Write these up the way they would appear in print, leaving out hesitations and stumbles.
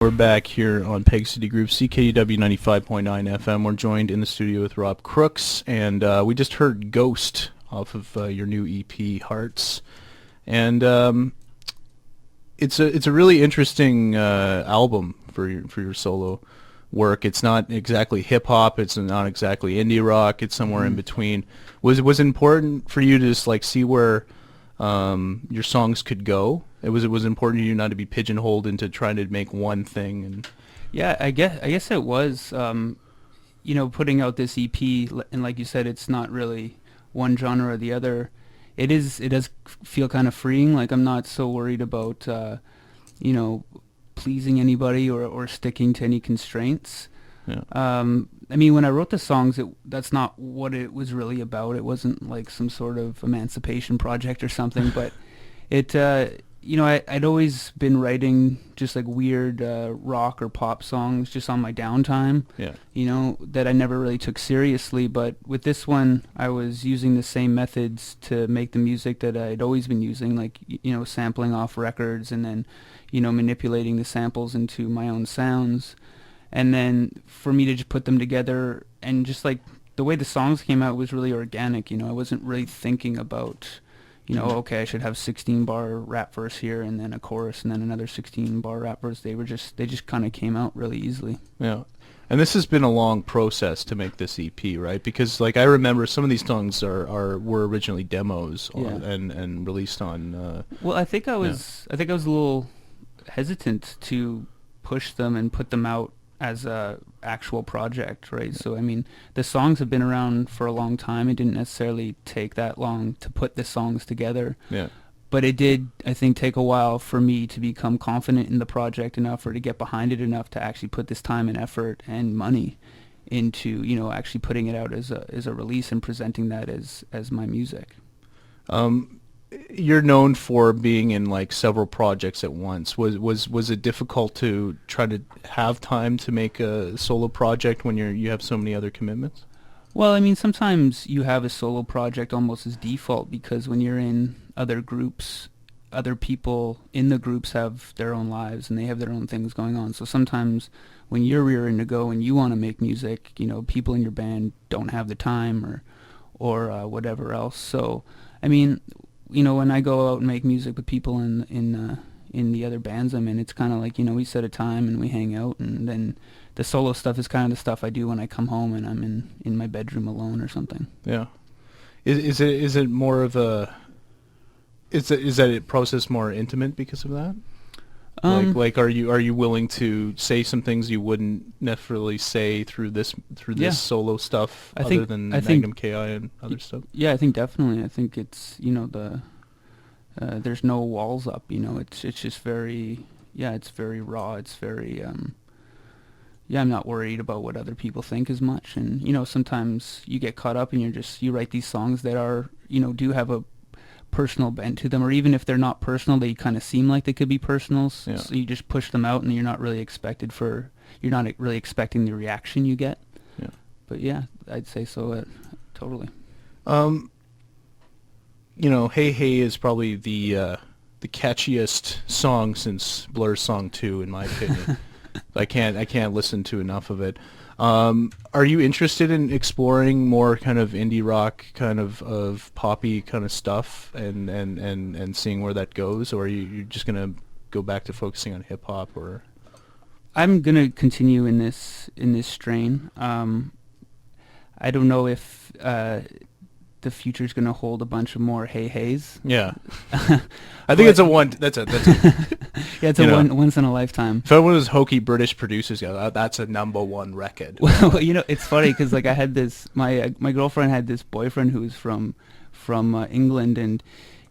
We're back here on Peg City Group, CKUW 95.9 FM. We're joined in the studio with Rob Crooks, and we just heard Ghost off of your new EP, Hearts. And it's a really interesting album for your solo work. It's not exactly hip hop. It's not exactly indie rock. It's somewhere in between. Was it important for you to just like see where your songs could go? It was important to you not to be pigeonholed into trying to make one thing. And yeah, I guess it was. Putting out this EP, and like you said, it's not really one genre or the other. It does feel kind of freeing. Like I'm not so worried about pleasing anybody or sticking to any constraints. Yeah. I mean, when I wrote the songs, that's not what it was really about. It wasn't like some sort of emancipation project or something, but it, I'd always been writing just like weird rock or pop songs just on my downtime, Yeah. That I never really took seriously. But with this one, I was using the same methods to make the music that I'd always been using, like, sampling off records and then, manipulating the samples into my own sounds. And then for me to just put them together, and just like the way the songs came out was really organic. I wasn't really thinking about, okay, I should have 16-bar rap verse here and then a chorus and then another 16-bar rap verse. They just kind of came out really easily. Yeah. And this has been a long process to make this EP, right? Because like I remember some of these songs were originally demos and released on Well, I think I was a little hesitant to push them and put them out as a actual project, right? So I mean, the songs have been around for a long time. It didn't necessarily take that long to put the songs together. Yeah. But it did, I think, take a while for me to become confident in the project enough, or to get behind it enough to actually put this time and effort and money into, actually putting it out as a release and presenting that as my music. You're known for being in like several projects at once. Was it difficult to try to have time to make a solo project when you have so many other commitments? Well, I mean, sometimes you have a solo project almost as default, because when you're in other groups, other people in the groups have their own lives and they have their own things going on. So sometimes when you're rearing to go and you want to make music, people in your band don't have the time or whatever else. So, I mean, when I go out and make music with people in the other bands I'm in, it's kind of like, we set a time and we hang out, and then the solo stuff is kind of the stuff I do when I come home and I'm in my bedroom alone or something. Yeah. Is it more of a is that process more intimate because of that? Like are you willing to say some things you wouldn't necessarily say through this solo stuff other than Magnum KI and other stuff? Yeah, I think definitely. I think it's there's no walls up. It's just very it's very raw. It's very I'm not worried about what other people think as much. And sometimes you get caught up and you write these songs that are do have a personal bent to them, or even if they're not personal, they kind of seem like they could be personal. Yeah. So you just push them out, and you're not really expecting the reaction you get. Yeah. But yeah, I'd say so. Totally. Hey Hey is probably the catchiest song since Blur's Song 2, in my opinion. I can't listen to enough of it. Are you interested in exploring more kind of indie rock, kind of poppy kind of stuff, and seeing where that goes, or are you just gonna go back to focusing on hip hop? Or I'm gonna continue in this strain. I don't know if the future's going to hold a bunch of more Hey Heys. Yeah. I think it's a one. That's a yeah, it's a once in a lifetime. If one of those hokey British producers goes, that's a #1 record. Well, it's funny because like I had this, my girlfriend had this boyfriend who was from England, and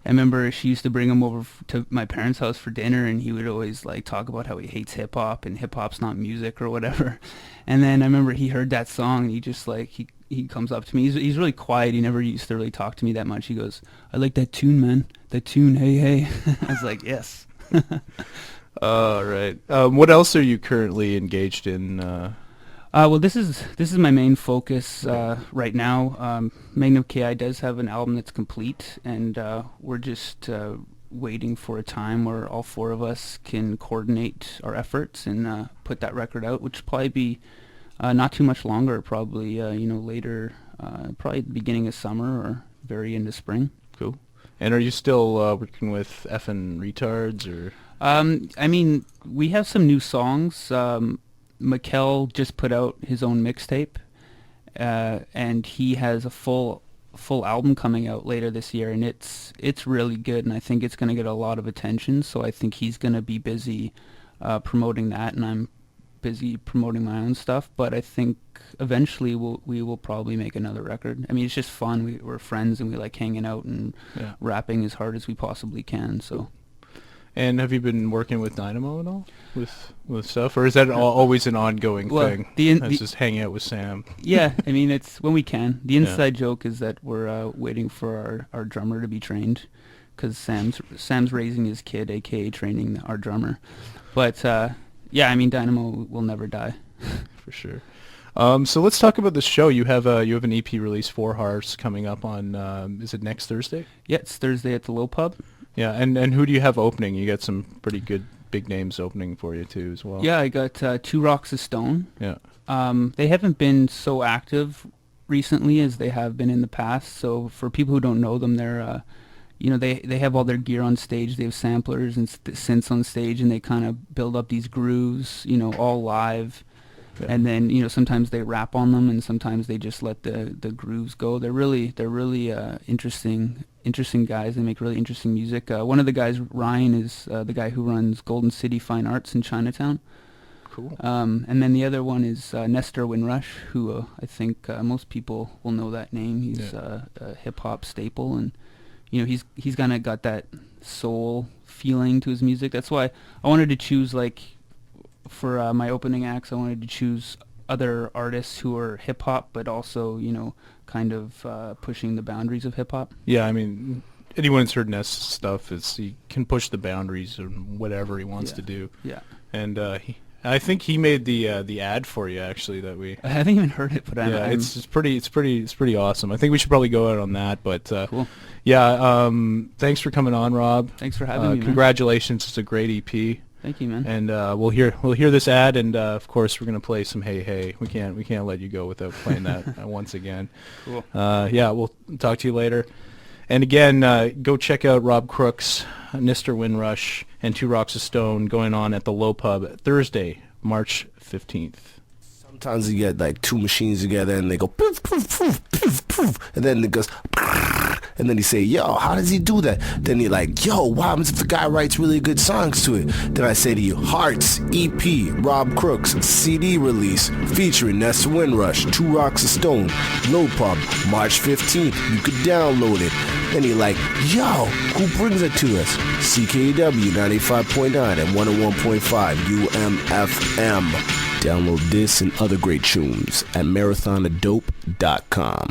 I remember she used to bring him over to my parents' house for dinner, and he would always like talk about how he hates hip hop and hip hop's not music or whatever. And then I remember he heard that song, and he just like he comes up to me. He's really quiet. He never used to really talk to me that much. He goes, "I like that tune, man. That tune, hey hey." I was like, yes. All right. What else are you currently engaged in? Well, this is my main focus right now. Magnum KI does have an album that's complete, and we're just waiting for a time where all four of us can coordinate our efforts and put that record out, which will probably be not too much longer, probably later, probably the beginning of summer or very into spring. Cool. And are you still working with effing retards or? I mean, we have some new songs. Mikkel just put out his own mixtape, and he has a full album coming out later this year, and it's really good, and I think it's going to get a lot of attention. So I think he's going to be busy promoting that, and I'm busy promoting my own stuff. But I think eventually we will probably make another record. I mean, it's just fun. We're friends, and we like hanging out and rapping as hard as we possibly can. So. And have you been working with Dynamo at all with stuff, or is that always an ongoing thing? It's just hanging out with Sam. Yeah, I mean, it's when we can. The inside joke is that we're waiting for our drummer to be trained, because Sam's raising his kid, aka training our drummer. But I mean, Dynamo will never die. For sure. So let's talk about the show. You have an EP release, 4 Hearts, coming up on is it next Thursday? Yeah, it's Thursday at the Low Pub. Yeah, and who do you have opening? You got some pretty good big names opening for you too as well. Yeah, I got 2 Rocks of Stone. Yeah. They haven't been so active recently as they have been in the past. So for people who don't know them, they're they have all their gear on stage. They have samplers and synths on stage, and they kind of build up these grooves, all live. Yeah. And then sometimes they rap on them, and sometimes they just let the grooves go. They're really interesting guys. They make really interesting music. One of the guys, Ryan, is the guy who runs Golden City Fine Arts in Chinatown. Cool. And then the other one is Nestor Winrush, who I think most people will know that name. He's a hip hop staple, and he's kind of got that soul feeling to his music. That's why I wanted to choose, for my opening acts, I wanted to choose other artists who are hip hop, but also kind of pushing the boundaries of hip hop. Yeah, I mean, anyone who's heard Ness stuff he can push the boundaries or whatever he wants to do. Yeah. And I think he made the ad for you actually that we. I haven't even heard it, but it's pretty awesome. I think we should probably go out on that. But cool. Yeah, thanks for coming on, Rob. Thanks for having me. Man. Congratulations, it's a great EP. Thank you, man. And we'll hear this ad, and of course we're gonna play some Hey Hey. We can't let you go without playing that once again. Cool. We'll talk to you later. And again, go check out Rob Crooks, Nestor Winrush, and 2 Rocks of Stone going on at the Low Pub Thursday, March 15th. Sometimes you get 2 machines together and they go poof, poof, poof, poof, poof, and then it goes, and then you say, yo, how does he do that? Then you're like, yo, what happens if the guy writes really good songs to it? Then I say to you, Hearts, EP, Rob Crooks, CD release, featuring Nestor Winrush, 2 Rocks of Stone, Low Pub, March 15th. You could download it. Then you're like, yo, who brings it to us? CKUW 95.9 and 101.5 UMFM. Download this and other great tunes at marathonadope.com.